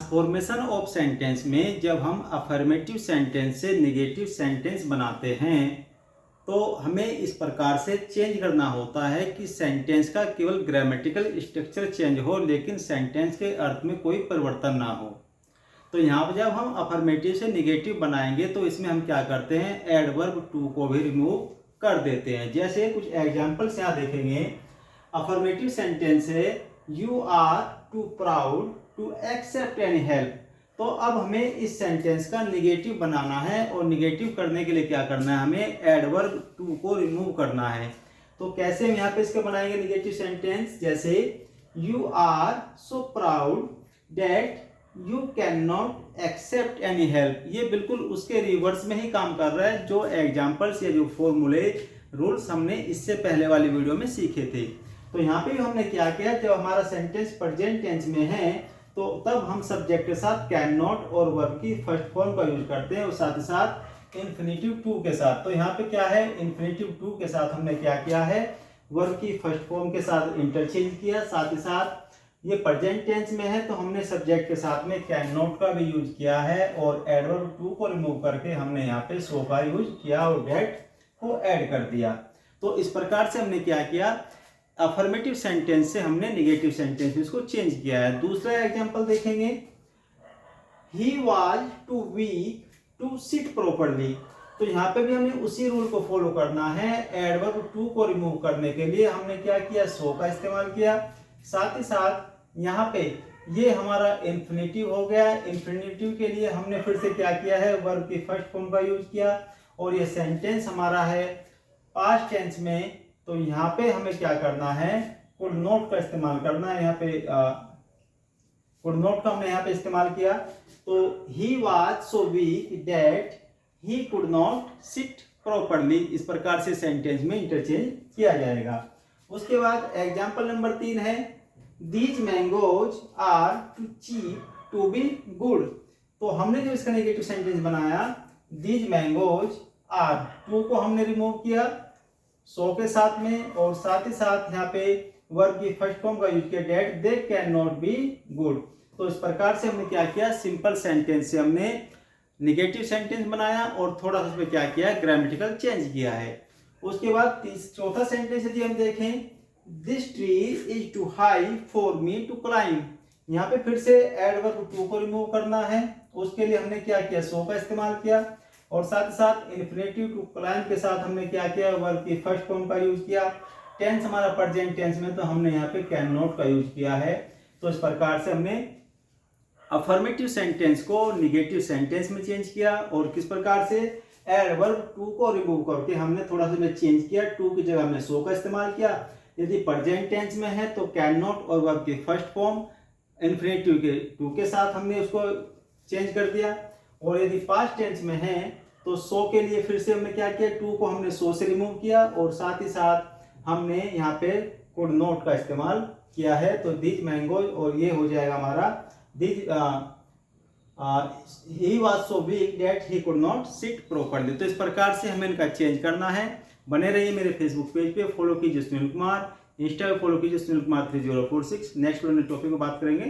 Transformation of sentence में जब हम अफर्मेटिव सेंटेंस से नेगेटिव सेंटेंस बनाते हैं तो हमें इस प्रकार से चेंज करना होता है कि सेंटेंस का केवल ग्रामेटिकल स्ट्रक्चर चेंज हो लेकिन सेंटेंस के अर्थ में कोई परिवर्तन ना हो। तो यहाँ पर जब हम अफर्मेटिव से नेगेटिव बनाएंगे तो इसमें हम क्या करते हैं, एडवर्ब टू को भी रिमूव कर देते हैं। जैसे कुछ एग्जाम्पल्स यहाँ देखेंगे। अफर्मेटिव सेंटेंस है you are too proud to accept any help. तो अब हमें इस सेंटेंस का निगेटिव बनाना है और निगेटिव करने के लिए क्या करना है, हमें एडवर्ब टू को रिमूव करना है। तो कैसे हम यहाँ पे इसके बनाएंगे निगेटिव सेंटेंस, जैसे you are so proud that you can not accept any help. ये बिल्कुल उसके रिवर्स में ही काम कर रहा है जो एग्जाम्पल्स या जो फॉर्मूले रूल्स हमने इससे पहले वाली वीडियो में सीखे थे। तो यहाँ पे भी हमने क्या किया, जब हमारा सेंटेंस प्रेजेंट टेंस में है तो तब हम सब्जेक्ट के साथ कैन नॉट और वर्ब की फर्स्ट फॉर्म का यूज करते हैं और साथ ही साथ इन्फिनेटिव टू के साथ। तो यहाँ पे क्या है, इन्फिनेटिव टू के साथ हमने क्या किया है, वर्ब की फर्स्ट फॉर्म के साथ इंटरचेंज किया। साथ ही साथ ये प्रेजेंट टेंस में है तो हमने सब्जेक्ट के साथ में कैन नॉट का भी यूज किया है और एडवर्ब टू को रिमूव करके हमने यहाँ पे सो का यूज किया और डेट को ऐड कर दिया। तो इस प्रकार से हमने क्या किया, अफर्मेटिव सेंटेंस से हमने नेगेटिव सेंटेंस में इसको चेंज किया है। दूसरा एग्जांपल देखेंगे, he was too weak to sit properly. तो यहाँ पे भी हमें उसी रूल को फॉलो करना है। एडवर्ब टू को रिमूव करने के लिए हमने क्या किया, सो का इस्तेमाल किया। साथ ही साथ यहाँ पे ये हमारा इन्फिनेटिव हो गया। इन्फिनेटिव के लिए हमने फिर से क्या किया है, वर्ब की फर्स्ट फॉर्म का यूज किया और ये सेंटेंस हमारा है पास्ट टेंस में। तो यहाँ पे हमें क्या करना है, कुड नॉट का इस्तेमाल करना है। यहाँ पे कुड नॉट का हमने यहाँ पे इस्तेमाल किया। तो he was so weak that he could not sit properly. इस प्रकार से सेंटेंस में इंटरचेंज किया जाएगा। उसके बाद एग्जाम्पल नंबर 3 है, these mangoes are too cheap to be good. तो हमने जो इसका नेगेटिव सेंटेंस बनाया, दीज मैंगोज आर, टू को हमने रिमूव किया सो के साथ में और साथ ही साथ यहाँ पे वर्ब की फर्स्ट फॉर्म का यूज किया, that they can not be good. तो इस प्रकार से हमने क्या किया, सिंपल सेंटेंस से हमने नेगेटिव सेंटेंस बनाया और थोड़ा सा उसमें क्या किया, ग्रामेटिकल चेंज किया है। उसके बाद चौथा सेंटेंस यदि हम देखें, this tree is too high for me to climb. यहाँ पे फिर से एडवर्ब टू को रिमूव करना है। उसके लिए हमने क्या किया, सो का इस्तेमाल किया और साथ ही साथ इन्फिनेटिव टू क्लाइंब के साथ हमने क्या किया, वर्ब की फर्स्ट फॉर्म का यूज किया। टेंस हमारा प्रेजेंट टेंस में तो हमने यहाँ पे कैन नॉट का यूज किया है। तो इस प्रकार से हमने अफर्मेटिव सेंटेंस को नेगेटिव सेंटेंस में चेंज किया और किस प्रकार से, एडवर्ब टू को रिमूव करके हमने थोड़ा सा चेंज किया। टू की जगह हमने सो का इस्तेमाल किया। यदि प्रेजेंट टेंस में है तो कैन नॉट और वर्ब की फर्स्ट फॉर्म इन्फिनेटिव के टू के साथ हमने उसको चेंज कर दिया। और यदि पास्ट टेंस में है तो सो के लिए फिर से हमने क्या किया, टू को हमने सो से रिमूव किया और साथ ही साथ हमने यहाँ पे कुड नॉट का इस्तेमाल किया है। तो दीज मैंगोज, और ये हो जाएगा हमारा these he was so weak that he could not sit properly. तो इस प्रकार से हमें इनका चेंज करना है। बने रहिए मेरे फेसबुक पेज पे, फॉलो कीजिए सुनील कुमार, इंस्टा पे फॉलो कीजिए सुनील कुमार 3046। नेक्स्ट टॉपिक में बात करेंगे।